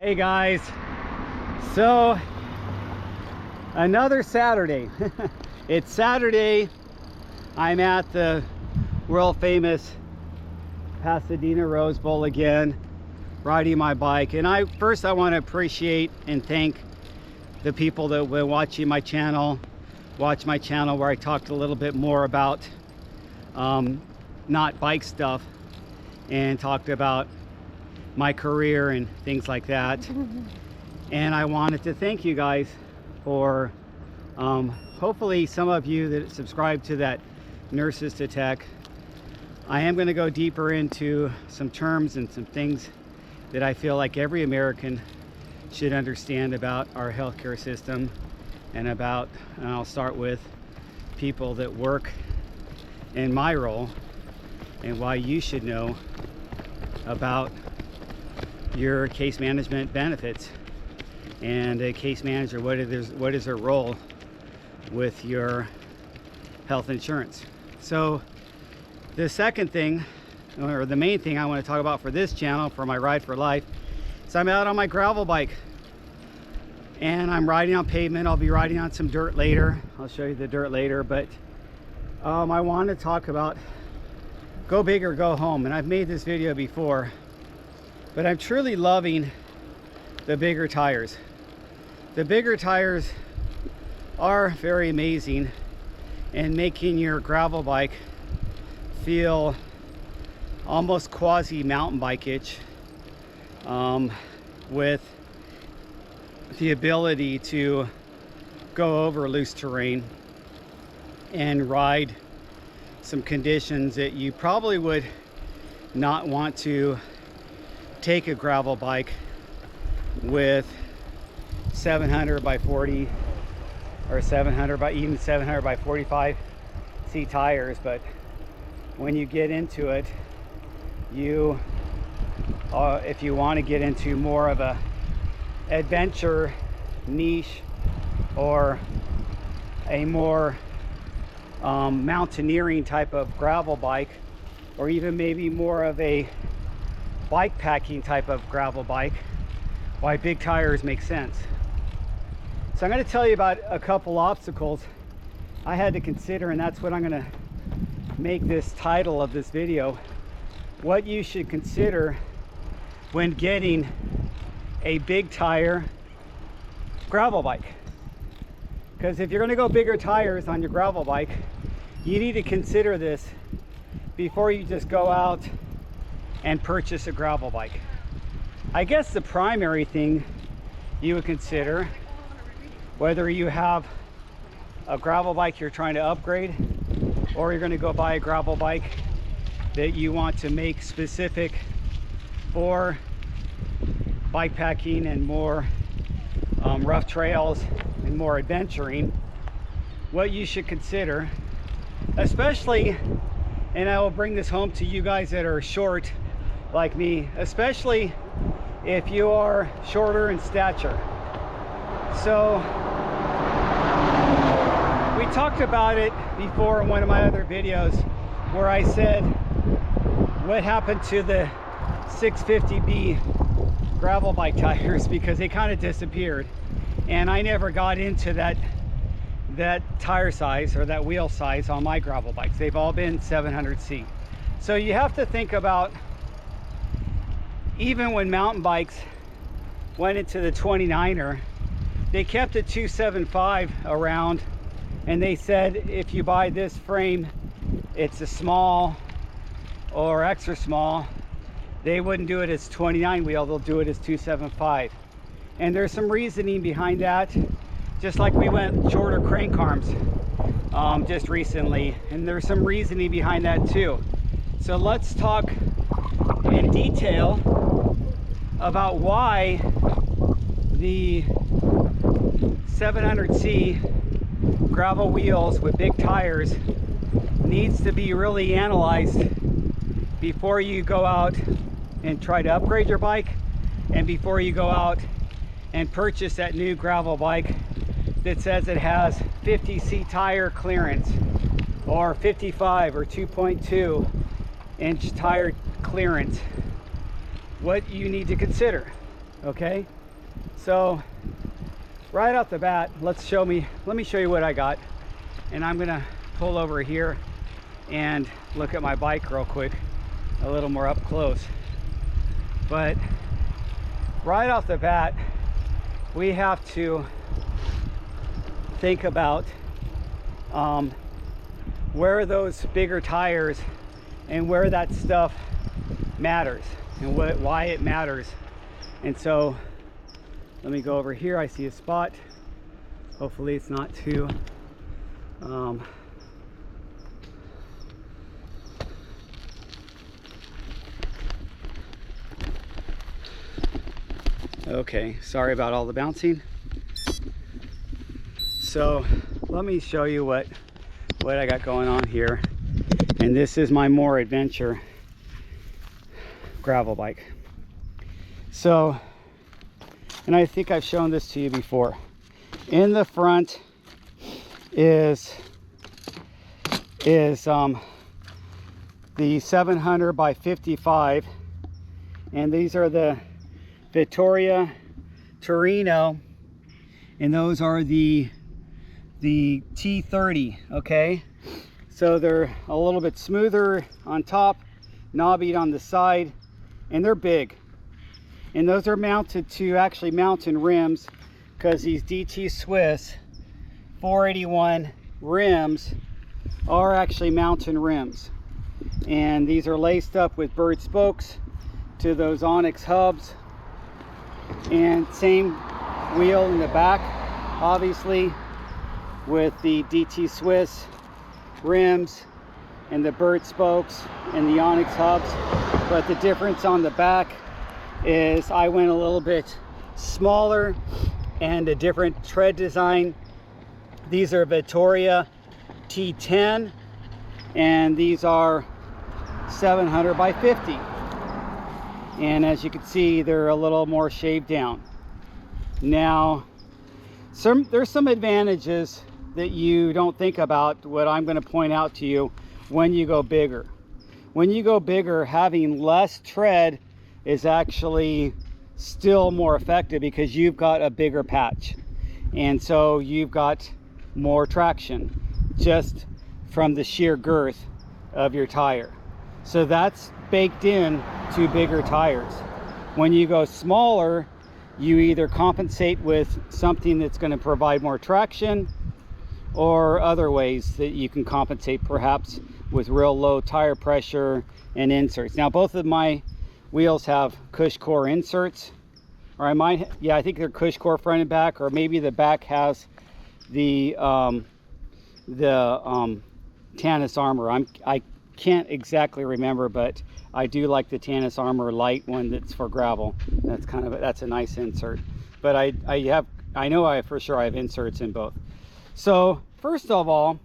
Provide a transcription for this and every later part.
Hey guys, so another Saturday. It's Saturday. I'm at the world famous Pasadena Rose Bowl again, riding my bike. And I want to appreciate and thank the people that have been watching my channel, where I talked a little bit more about not bike stuff and talked about my career and things like that. And I wanted to thank you guys for hopefully some of you that subscribe to that Nurses to Tech. I am going to go deeper into some terms and some things that I feel like every American should understand about our healthcare system, and I'll start with people that work in my role and why you should know about your case management benefits. And a case manager, what is their role with your health insurance. So the second thing, or the main thing I want to talk about for this channel, for my Ride for Life, is I'm out on my gravel bike and I'm riding on pavement. I'll be riding on some dirt later. I'll show you the dirt later, but I want to talk about go big or go home. And I've made this video before, but I'm truly loving the bigger tires. The bigger tires are very amazing in making your gravel bike feel almost quasi mountain bike-ish, with the ability to go over loose terrain and ride some conditions that you probably would not want to take a gravel bike with 700 by 40 or 700 by even 700 by 45 C tires. But when you get into it, you if you want to get into more of a adventure niche or a more mountaineering type of gravel bike, or even maybe more of a bike packing type of gravel bike, why big tires make sense. So I'm going to tell you about a couple obstacles I had to consider, and that's what I'm going to make this title of this video: what you should consider when getting a big tire gravel bike. Because if you're going to go bigger tires on your gravel bike, you need to consider this before you just go out and purchase a gravel bike. I guess the primary thing you would consider, whether you have a gravel bike you're trying to upgrade, or you're going to go buy a gravel bike that you want to make specific for bike packing and more rough trails and more adventuring, what you should consider, especially, and I will bring this home to you guys that are short like me, especially if you are shorter in stature. So we talked about it before in one of my other videos where I said what happened to the 650B gravel bike tires, because they kind of disappeared, and I never got into that tire size or that wheel size on my gravel bikes. They've all been 700C. So you have to think about, even when mountain bikes went into the 29er, they kept a 275 around, and they said if you buy this frame, it's a small or extra small. They wouldn't do it as 29 wheel, they'll do it as 275. And there's some reasoning behind that, just like we went shorter crank arms just recently, and there's some reasoning behind that too. So let's talk in detail about why the 700C gravel wheels with big tires needs to be really analyzed before you go out and try to upgrade your bike, and before you go out and purchase that new gravel bike that says it has 50C tire clearance or 55 or 2.2 inch tire clearance. What you need to consider, Okay, so right off the bat, let me show you what I got. And I'm gonna pull over here and look at my bike real quick, a little more up close. But right off the bat, we have to think about where those bigger tires and where that stuff matters and why it matters. And so let me go over here. I see a spot. Hopefully it's not too okay, sorry about all the bouncing. So let me show you what I got going on here. And this is my More Adventure gravel bike. So, and I think I've shown this to you before. In the front is the 700 by 55, and these are the Vittoria Torino, and those are the T30. Okay, so they're a little bit smoother on top, knobbied on the side, and they're big. And those are mounted to actually mountain rims, because these DT Swiss 481 rims are actually mountain rims. And these are laced up with bird spokes to those Onyx hubs. And same wheel in the back, obviously, with the DT Swiss rims and the bird spokes and the Onyx hubs. But the difference on the back is I went a little bit smaller and a different tread design. These are Vittoria T10, and these are 700 by 50. And as you can see, they're a little more shaved down. Now, there's some advantages that you don't think about, what I'm going to point out to you when you go bigger. When you go bigger, having less tread is actually still more effective because you've got a bigger patch, and so you've got more traction just from the sheer girth of your tire. So that's baked in to bigger tires. When you go smaller, you either compensate with something that's going to provide more traction, or other ways that you can compensate, perhaps with real low tire pressure and inserts. Now both of my wheels have Cushcore inserts, or I think they're Cushcore front and back, or maybe the back has the Tannus Armor. I can't exactly remember, but I do like the Tannus Armor light one that's for gravel. That's a nice insert. But I know for sure I have inserts in both. So first of all,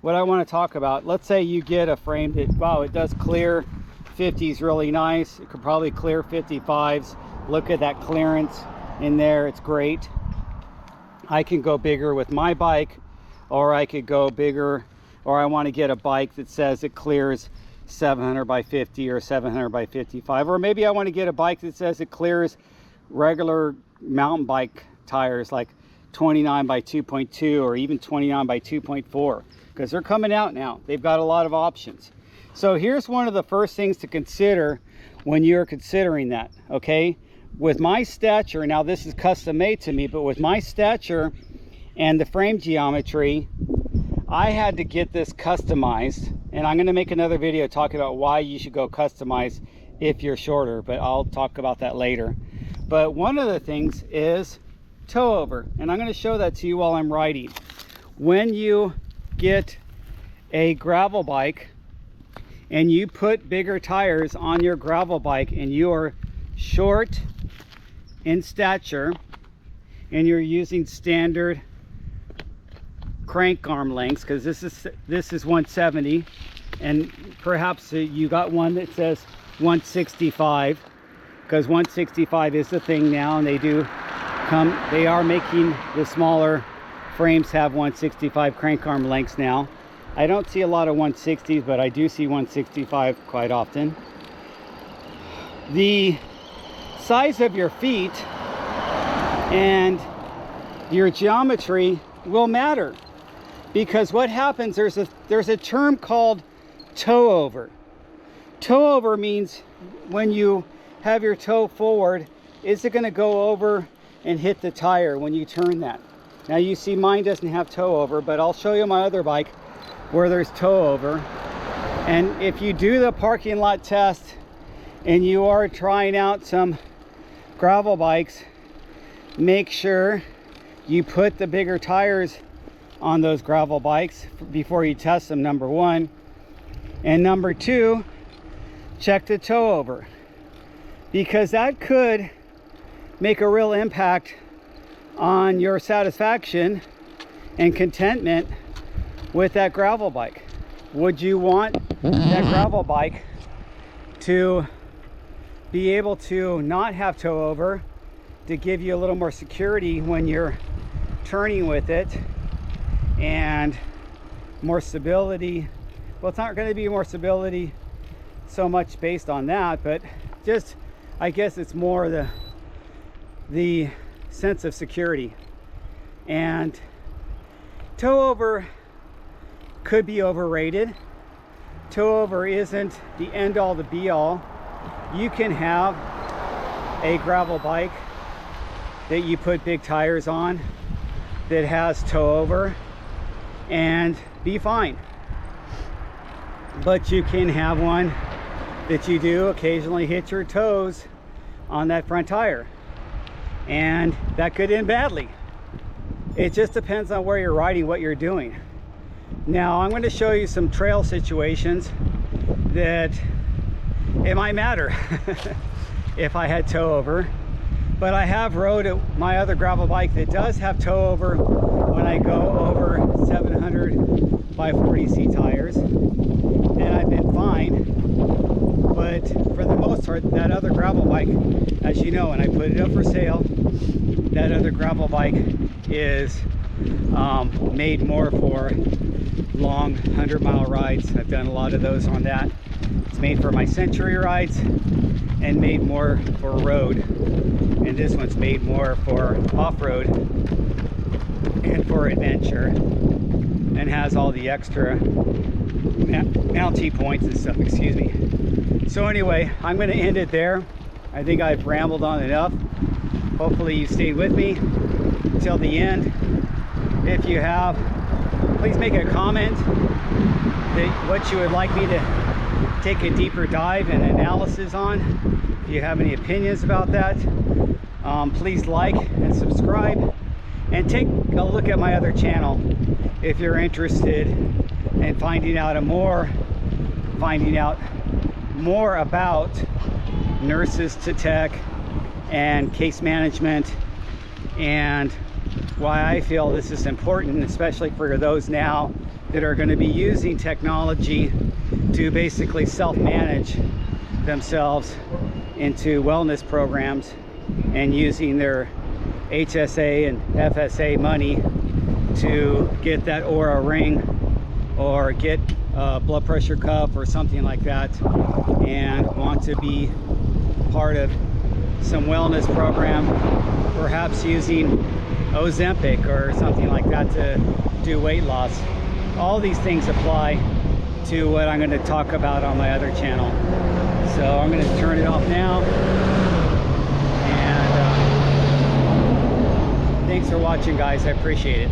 what I want to talk about, let's say you get a frame that, wow, it does clear 50s really nice. It could probably clear 55s. Look at that clearance in there, it's great. I can go bigger with my bike, or I could go bigger, or I want to get a bike that says it clears 700 by 50 or 700 by 55, or maybe I want to get a bike that says it clears regular mountain bike tires like 29 by 2.2 or even 29 by 2.4, because they're coming out now. They've got a lot of options. So here's one of the first things to consider when you're considering that. Okay, with my stature, now this is custom made to me, but with my stature and the frame geometry, I had to get this customized, and I'm going to make another video talking about why you should go customized if you're shorter, but I'll talk about that later. But one of the things is toe over, and I'm going to show that to you while I'm riding. When you get a gravel bike and you put bigger tires on your gravel bike, and you are short in stature and you're using standard crank arm lengths, because this is 170, and perhaps you got one that says 165, because 165 is the thing now, and they are making the smaller frames have 165 crank arm lengths now. I don't see a lot of 160s, but I do see 165 quite often. The size of your feet and your geometry will matter, because what happens, there's a term called toe over. Toe over means when you have your toe forward, is it going to go over and hit the tire when you turn that? Now you see mine doesn't have toe over, but I'll show you my other bike where there's toe over. And if you do the parking lot test and you are trying out some gravel bikes, make sure you put the bigger tires on those gravel bikes before you test them, number one. And number two, check the toe over, because that could make a real impact on your satisfaction and contentment with that gravel bike. Would you want that gravel bike to be able to not have toe over, to give you a little more security when you're turning with it, and more stability? Well, it's not going to be more stability so much based on that, but just, I guess it's more the sense of security. And toe over could be overrated. Toe over isn't the end all, the be all. You can have a gravel bike that you put big tires on that has toe over and be fine. But you can have one that you do occasionally hit your toes on that front tire, and that could end badly. It just depends on where you're riding, what you're doing. Now I'm going to show you some trail situations that it might matter if I had toe over, but I have rode my other gravel bike that does have toe over when I go over 700 by 40C tires, and I've been fine. But for the most part, that other gravel bike, as you know, and I put it up for sale, that other gravel bike is made more for long 100-mile rides. I've done a lot of those on that. It's made for my century rides and made more for road, and this one's made more for off-road and for adventure, and has all the extra Mountie points and stuff, excuse me. So anyway, I'm going to end it there. I think I've rambled on enough. Hopefully you stayed with me till the end. If you have, please make a comment that what you would like me to take a deeper dive and analysis on. If you have any opinions about that, please like and subscribe, and take a look at my other channel if you're interested in finding out more about nurses to tech and case management, and why I feel this is important, especially for those now that are going to be using technology to basically self-manage themselves into wellness programs and using their HSA and FSA money to get that Oura ring or get a blood pressure cuff or something like that, and want to be part of some wellness program, perhaps using Ozempic or something like that to do weight loss. All these things apply to what I'm going to talk about on my other channel. So I'm going to turn it off now, and thanks for watching, guys. I appreciate it.